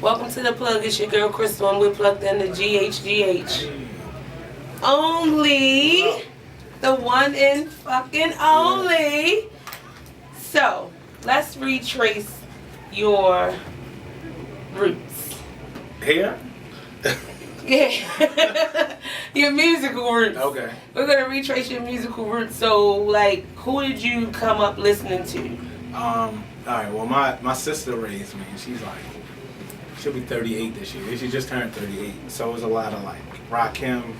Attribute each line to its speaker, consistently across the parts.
Speaker 1: Welcome to the plug. It's your girl Crystal, and we're plugged in to GHGH. Only the one and fucking only. So let's retrace your roots.
Speaker 2: Here?
Speaker 1: Yeah. Your musical roots.
Speaker 2: Okay.
Speaker 1: We're gonna retrace your musical roots. So, like, who did you come up listening to?
Speaker 2: Alright, well my sister raised me, and she'll be 38 this year. She just turned 38. So it was a lot of like Rakim,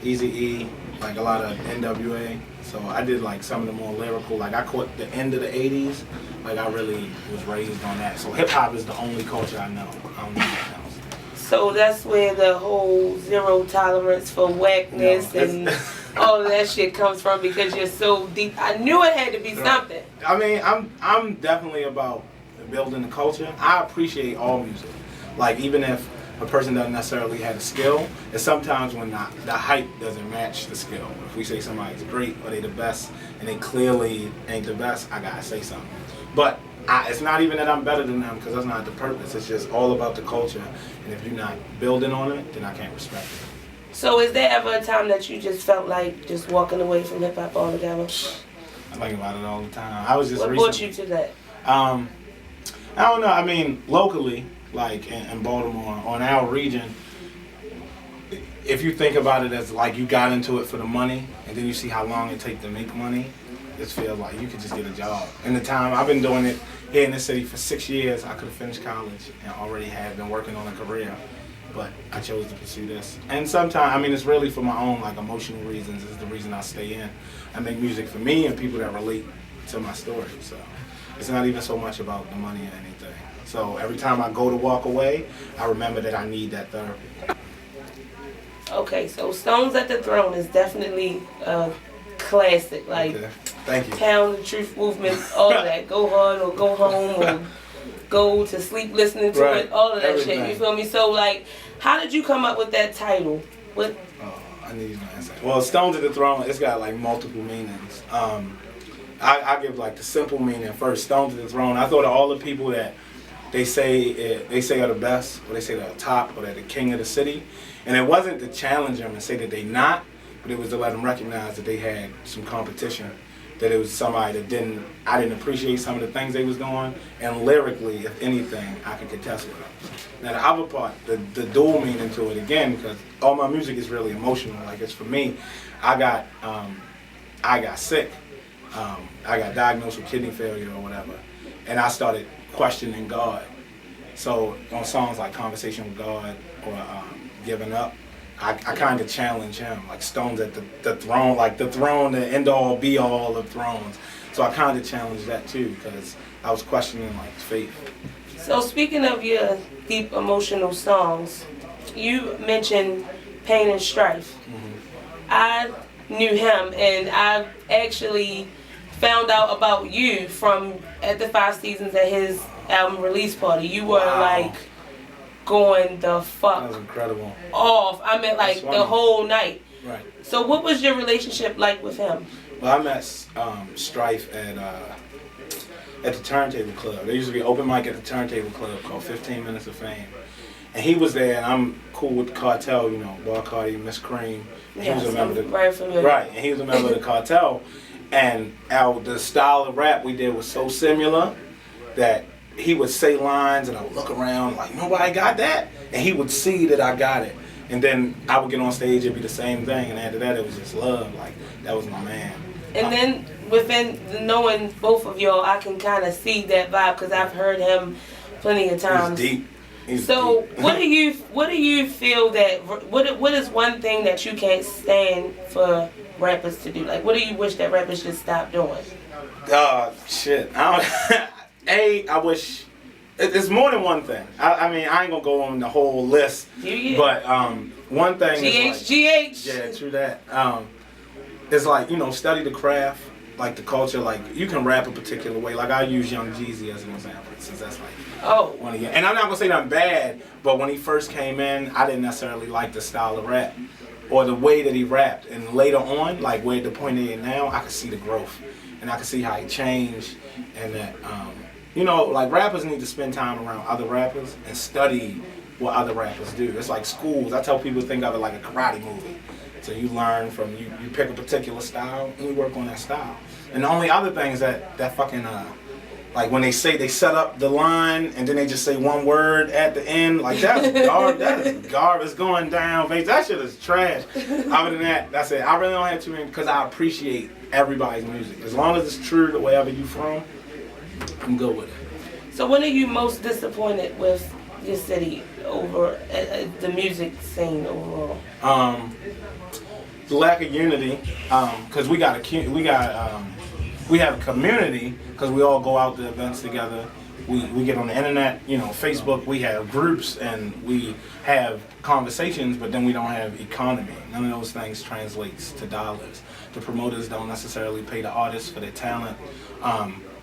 Speaker 2: Eazy-E, like a lot of NWA. So I did like some of the more lyrical, like I caught the end of the 80s. Like I really was raised on that. So hip hop is the only culture I know. I don't know anything else.
Speaker 1: So that's where the whole zero tolerance for whackness and all of that shit comes from, because you're so deep. I knew it had to be something.
Speaker 2: I mean, I'm definitely about building the culture. I appreciate all music. Like even if a person doesn't necessarily have a skill, and sometimes when the hype doesn't match the skill. If we say somebody's great or they the best and they clearly ain't the best, I gotta say something. But it's not even that I'm better than them, because that's not the purpose. It's just all about the culture. And if you're not building on it, then I can't respect it.
Speaker 1: So is there ever a time that you just felt like just walking away from hip hop altogether?
Speaker 2: I think about it all the time. I was just
Speaker 1: What brought you to that?
Speaker 2: I don't know. I mean, locally, like in Baltimore, on our region, if you think about it as like you got into it for the money, and then you see how long it takes to make money, it feels like you could just get a job. In the time I've been doing it here in the city for 6 years, I could have finished college and already had been working on a career, but I chose to pursue this. And sometimes, I mean, it's really for my own like emotional reasons. Is the reason I stay in. I make music for me and people that relate to my story. So it's not even so much about the money or anything. So every time I go to walk away, I remember that I need that therapy.
Speaker 1: Okay, so Stones at the Throne is definitely a classic. Like,
Speaker 2: Okay. Thank you.
Speaker 1: Pound, the Truth Movement, all of that. Go hard or go home or go to sleep listening to
Speaker 2: Right.
Speaker 1: it, all of that
Speaker 2: Everything.
Speaker 1: shit. You feel me? So, like, how did you come up with that title? What?
Speaker 2: I need my answer. Well, Stones at the Throne, it's got like multiple meanings. I give like the simple meaning first. Stones at the Throne. I thought of all the people that they say are the best, or they say they're the top, or they're the king of the city, and it wasn't to challenge them and say that they not, but it was to let them recognize that they had some competition. That it was somebody that I didn't appreciate some of the things they was doing, and lyrically, if anything, I could contest with them. Now the other part, the dual meaning to it again, because all my music is really emotional. Like it's for me, I got sick, I got diagnosed with kidney failure or whatever, and I started questioning God. So on songs like Conversation with God or Giving Up, I kind of challenge him, like Stones at the throne, like the throne, the end all be all of thrones. So I kind of challenged that too, because I was questioning like faith.
Speaker 1: So, speaking of your deep emotional songs, you mentioned Pain and Strife.
Speaker 2: Mm-hmm.
Speaker 1: I knew him, and I actually found out about you from at the 5 Seasons at his album release party. You were like going the fuck
Speaker 2: That was incredible.
Speaker 1: off. I mean, like the whole night.
Speaker 2: Right.
Speaker 1: So what was your relationship like with him?
Speaker 2: Well, I met Strife at the Turntable Club. There used to be an open mic at the Turntable Club called 15 Minutes of Fame. And he was there, and I'm cool with the Cartel, you know, Bar Cardi, Miss Cream.
Speaker 1: Yes,
Speaker 2: He was a member of the,
Speaker 1: very familiar.
Speaker 2: right, and he was a member of the Cartel. And the style of rap we did was so similar that he would say lines, and I would look around like, nobody got that? And he would see that I got it. And then I would get on stage, it'd be the same thing. And after that, it was just love. Like, that was my man.
Speaker 1: And then within knowing both of y'all, I can kind of see that vibe, because I've heard him plenty of times.
Speaker 2: He's deep. He's
Speaker 1: so
Speaker 2: deep.
Speaker 1: what do you feel that what is one thing that you can't stand for rappers to do? Like, what do you wish that rappers should stop doing?
Speaker 2: Shit. I wish it's more than one thing. I mean, I ain't gonna go on the whole list. But one thing is like, yeah, true that. It's like, you know, study the craft, like the culture. Like you can rap a particular way. Like I use Young Jeezy as an example, since that's like one of your. And I'm not gonna say that I'm bad, but when he first came in, I didn't necessarily like the style of rap or the way that he rapped. And later on, like where the point he is now, I could see the growth, and I could see how he changed, and that you know, like rappers need to spend time around other rappers and study what other rappers do. It's like schools. I tell people to think of it like a karate movie. So you learn from, you pick a particular style and you work on that style. And the only other thing is that fucking, like when they say they set up the line and then they just say one word at the end, like that's garbage. That is garbage. It's going down, face. That shit is trash. Other than that, that's it. I really don't have too many because I appreciate everybody's music. As long as it's true to wherever you from, I'm good with it.
Speaker 1: So when are you most disappointed with your city over the music scene overall?
Speaker 2: The lack of unity, because we have a community because we all go out to events together. We get on the internet, you know, Facebook. We have groups and we have conversations, but then we don't have economy. None of those things translates to dollars. The promoters don't necessarily pay the artists for their talent.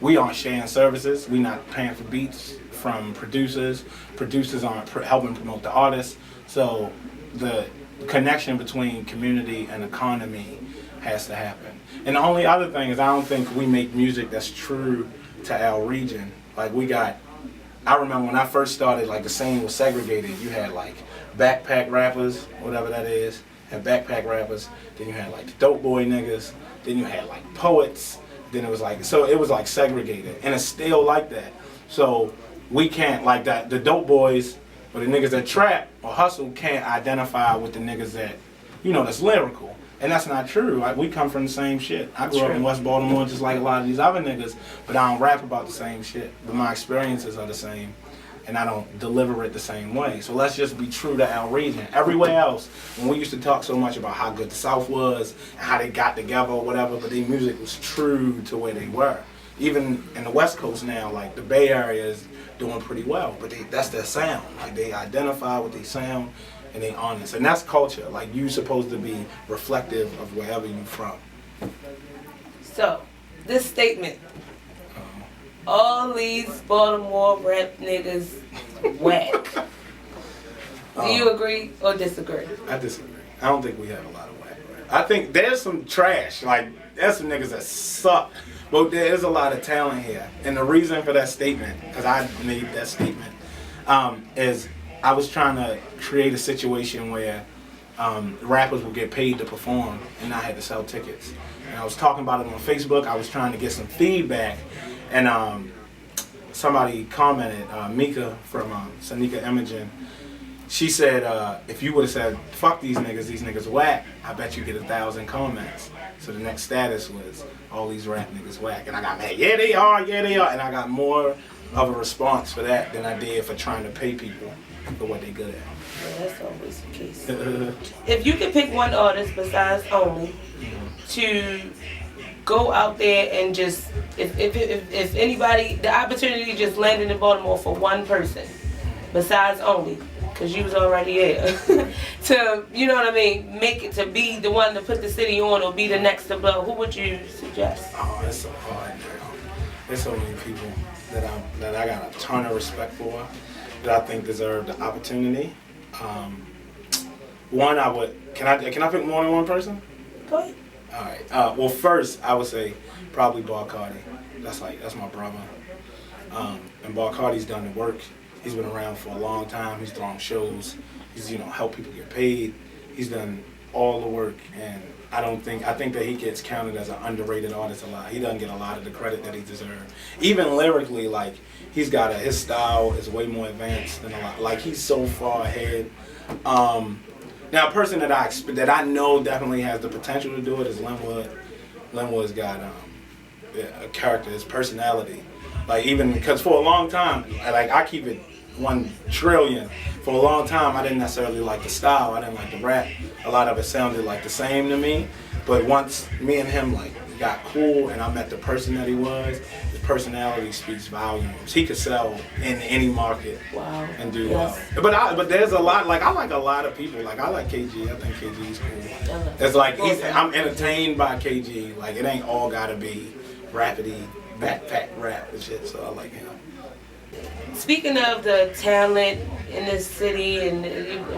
Speaker 2: We aren't sharing services. We're not paying for beats from producers. Producers aren't helping promote the artists. So the connection between community and economy has to happen. And the only other thing is I don't think we make music that's true to our region. Like I remember when I first started, like the scene was segregated. You had like backpack rappers, whatever that is, and backpack rappers. Then you had like the dope boy niggas. Then you had like poets. Then it was like, so it was like segregated. And it's still like that. So we can't, like that, the dope boys or the niggas that trap or hustle can't identify with the niggas that, you know, that's lyrical. And that's not true. Like, we come from the same shit. I grew up in West Baltimore just like a lot of these other niggas, but I don't rap about the same shit. But my experiences are the same, and I don't deliver it the same way. So let's just be true to our region. Everywhere else, when we used to talk so much about how good the South was, and how they got together or whatever, but their music was true to where they were. Even in the West Coast now, like the Bay Area is doing pretty well, but that's their sound. Like they identify with their sound, and they honest. And that's culture. Like you supposed to be reflective of wherever you from.
Speaker 1: So, this statement. All these Baltimore rap niggas whack. Do you agree or disagree?
Speaker 2: I disagree. I don't think we have a lot of whack rap. I think there's some trash. Like, there's some niggas that suck. But there is a lot of talent here. And the reason for that statement, because I made that statement, is I was trying to create a situation where rappers would get paid to perform and I had to sell tickets. And I was talking about it on Facebook. I was trying to get some feedback. And somebody commented, Mika from Sanika Imogen, she said, if you would have said, fuck these niggas whack, I bet you get 1,000 comments. So the next status was, all these rap niggas whack. And I got mad, yeah they are. And I got more of a response for that than I did for trying to pay people for what they good at.
Speaker 1: Yeah, that's always the case. If you could pick one artist besides Only to go out there and just, if anybody, the opportunity just landed in Baltimore for one person besides Only, because you was already there, to, you know what I mean, make it to be the one to put the city on or be the next to blow, who would you suggest?
Speaker 2: Oh, that's so hard, girl. There's so many people that I got a ton of respect for that I think deserve the opportunity. One, can I pick more than one person?
Speaker 1: Go ahead.
Speaker 2: All right. Well, first I would say probably Baltimore. That's my brother. And Baltimore's done the work. He's been around for a long time. He's thrown shows. He's helped people get paid. He's done all the work, and I think that he gets counted as an underrated artist a lot. He doesn't get a lot of the credit that he deserves. Even lyrically, like his style is way more advanced than a lot. Like he's so far ahead. Now, a person that I know definitely has the potential to do it is Linwood. Linwood's got a character, his personality. Like even because for a long time, like I keep it 1 trillion. For a long time, I didn't necessarily like the style. I didn't like the rap. A lot of it sounded like the same to me. But once me and him like got cool and I met the person that he was, his personality speaks volumes. He could sell in any market.
Speaker 1: Wow.
Speaker 2: And do well. But there's a lot, like I like a lot of people. Like I like KG. I think KG's cool. It's like I'm entertained by KG. Like it ain't all gotta be rapidy backpack rap and shit. So I like him.
Speaker 1: Speaking of the talent in this city, and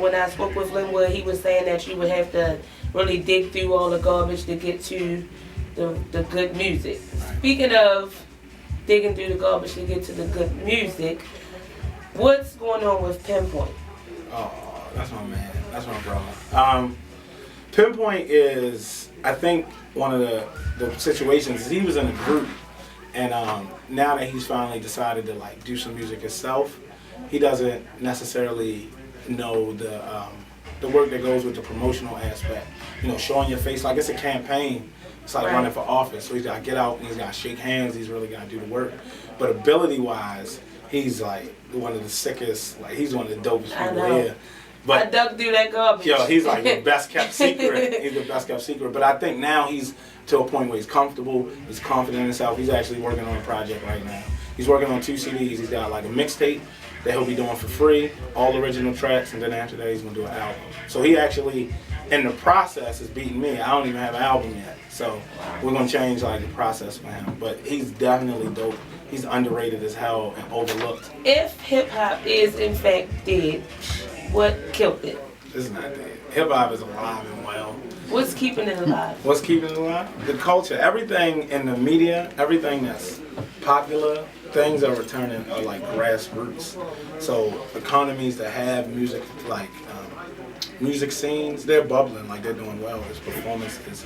Speaker 1: when I spoke with Linwood, he was saying that you would have to really dig through all the garbage to get to the good music. Speaking of digging through the garbage to get to the good music. What's going on with Pinpoint?
Speaker 2: Oh, that's my man. That's my brother. Pinpoint is, I think, one of the situations is he was in a group, and now that he's finally decided to like do some music himself, he doesn't necessarily know the work that goes with the promotional aspect. You know, showing your face like it's a campaign. It's like running for office. So he's got to get out and he's got to shake hands. He's really got to do the work. But ability-wise, he's like one of the sickest. Like he's one of the dopest people here. But
Speaker 1: I dug through that garbage.
Speaker 2: Yo, he's like the best kept secret. He's the best kept secret. But I think now he's to a point where he's comfortable. He's confident in himself. He's actually working on a project right now. He's working on 2 CDs. He's got like a mixtape that he'll be doing for free, all original tracks, and then after that he's gonna do an album. So he actually, in the process, is beating me. I don't even have an album yet. So we're gonna change like the process for him. But he's definitely dope. He's underrated as hell and overlooked.
Speaker 1: If hip hop is in fact dead, what killed it?
Speaker 2: It's not dead. Hip hop is alive and well.
Speaker 1: What's keeping it alive?
Speaker 2: What's keeping it alive? The culture. Everything in the media, everything that's popular, things are returning are like grassroots. So economies that have music, like music scenes, they're bubbling, like they're doing well. There's performances.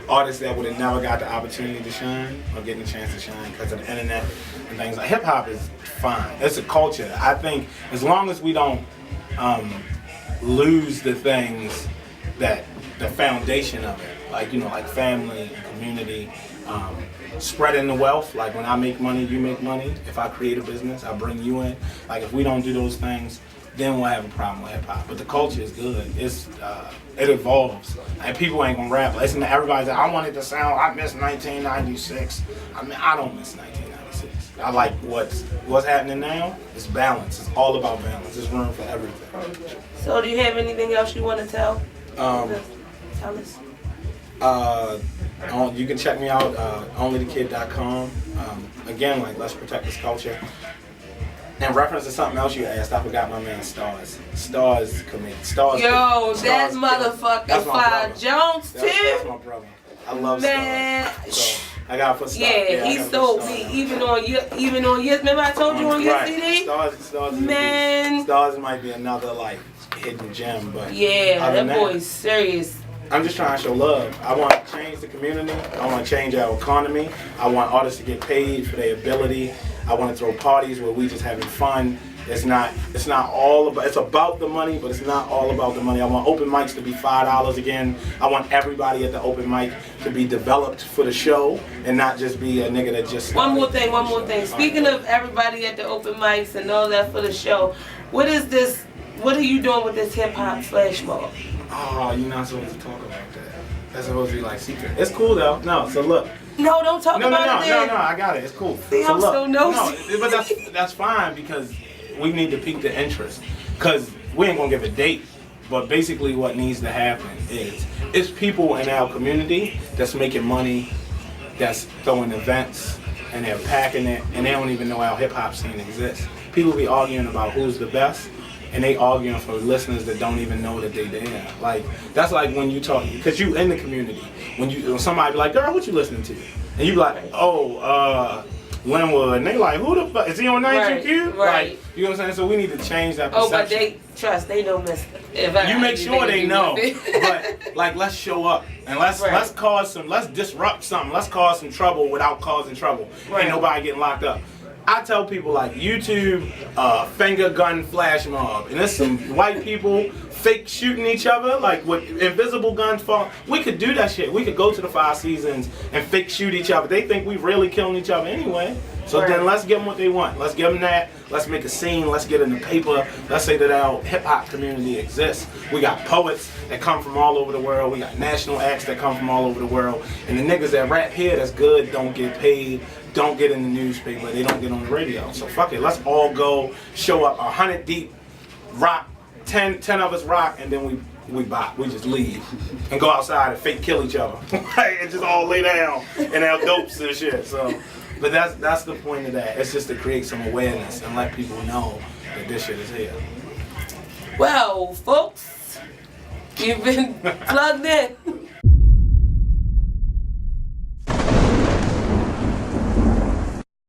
Speaker 2: Artists that would have never got the opportunity to shine are getting a chance to shine because of the internet and things like hip hop is fine. It's a culture. I think as long as we don't lose the things that the foundation of it, like like family and community, spreading the wealth. Like when I make money, you make money. If I create a business, I bring you in. Like if we don't do those things, then we'll have a problem with hip hop. But the culture is good. It evolves, and people ain't gonna rap. Listen to everybody say, I want it to sound. I miss 1996. I mean, I don't miss 1996. I like what's happening now. It's balance. It's all about balance. There's room for everything.
Speaker 1: So, do you have anything else you want to tell? Tell us.
Speaker 2: You can check me out, ONLYTHAKID.com. Again, like, let's protect this culture. In reference to something else you asked, I forgot my man Stars. Stars comedian. Stars.
Speaker 1: Yo, that motherfucker Fire Jones too.
Speaker 2: That's my brother. I love Stars. So I gotta put Stars.
Speaker 1: Yeah, he stole me. Even on your. Remember I told you on your CD.
Speaker 2: Stars.
Speaker 1: Man.
Speaker 2: Stars might be another like hidden gem, but
Speaker 1: yeah, that boy's serious.
Speaker 2: I'm just trying to show love. I want to change the community. I want to change our economy. I want artists to get paid for their ability. I want to throw parties where we just having fun. It's not all about, it's about the money, but it's not all about the money. I want open mics to be $5 again. I want everybody at the open mic to be developed for the show and not just be a nigga that just...
Speaker 1: One more thing. Speaking of everybody at the open mics and all that for the show, what are you doing with this hip hop flash mob?
Speaker 2: Oh, you're not supposed to talk about that. That's supposed to be like secret. It's cool though. No, so look.
Speaker 1: No, don't talk about it.
Speaker 2: No, I got it. It's cool.
Speaker 1: See, I'm so nosy.
Speaker 2: No, but that's fine because we need to pique the interest. Because we ain't gonna give a date, but basically what needs to happen is it's people in our community that's making money, that's throwing events, and they're packing it, and they don't even know our hip hop scene exists. People be arguing about who's the best. And they arguing for listeners that don't even know that they there. Like that's like when you talk, because you in the community. When somebody be like, "Girl, what you listening to?" And you be like, "Oh, Linwood," and they like, "Who the fuck is he on 92Q?"
Speaker 1: Right.
Speaker 2: Like, you know what I'm saying? So we need to change that
Speaker 1: Oh,
Speaker 2: perception.
Speaker 1: but they know, Mister.
Speaker 2: You make sure they know, but like let's show up and let's disrupt something. Let's cause some trouble without causing trouble.
Speaker 1: Right.
Speaker 2: Ain't nobody getting locked up. I tell people like YouTube, finger gun flash mob, and there's some white people fake shooting each other like with invisible guns fall. We could do that shit. We could go to the 5 seasons and fake shoot each other. They think we really killing each other anyway. So then let's give them what they want. Let's give them that. Let's make a scene. Let's get in the paper. Let's say that our hip hop community exists. We got poets that come from all over the world. We got national acts that come from all over the world. And the niggas that rap here that's good don't get paid. Don't get in the newspaper, they don't get on the radio. So fuck it, let's all go show up 100 deep, rock, 10 of us rock, and then we bop. We just leave and go outside and fake kill each other. And just all lay down and have dopes and shit. So, but that's the point of that. It's just to create some awareness and let people know that this shit is here.
Speaker 1: Well, folks, you've been plugged in.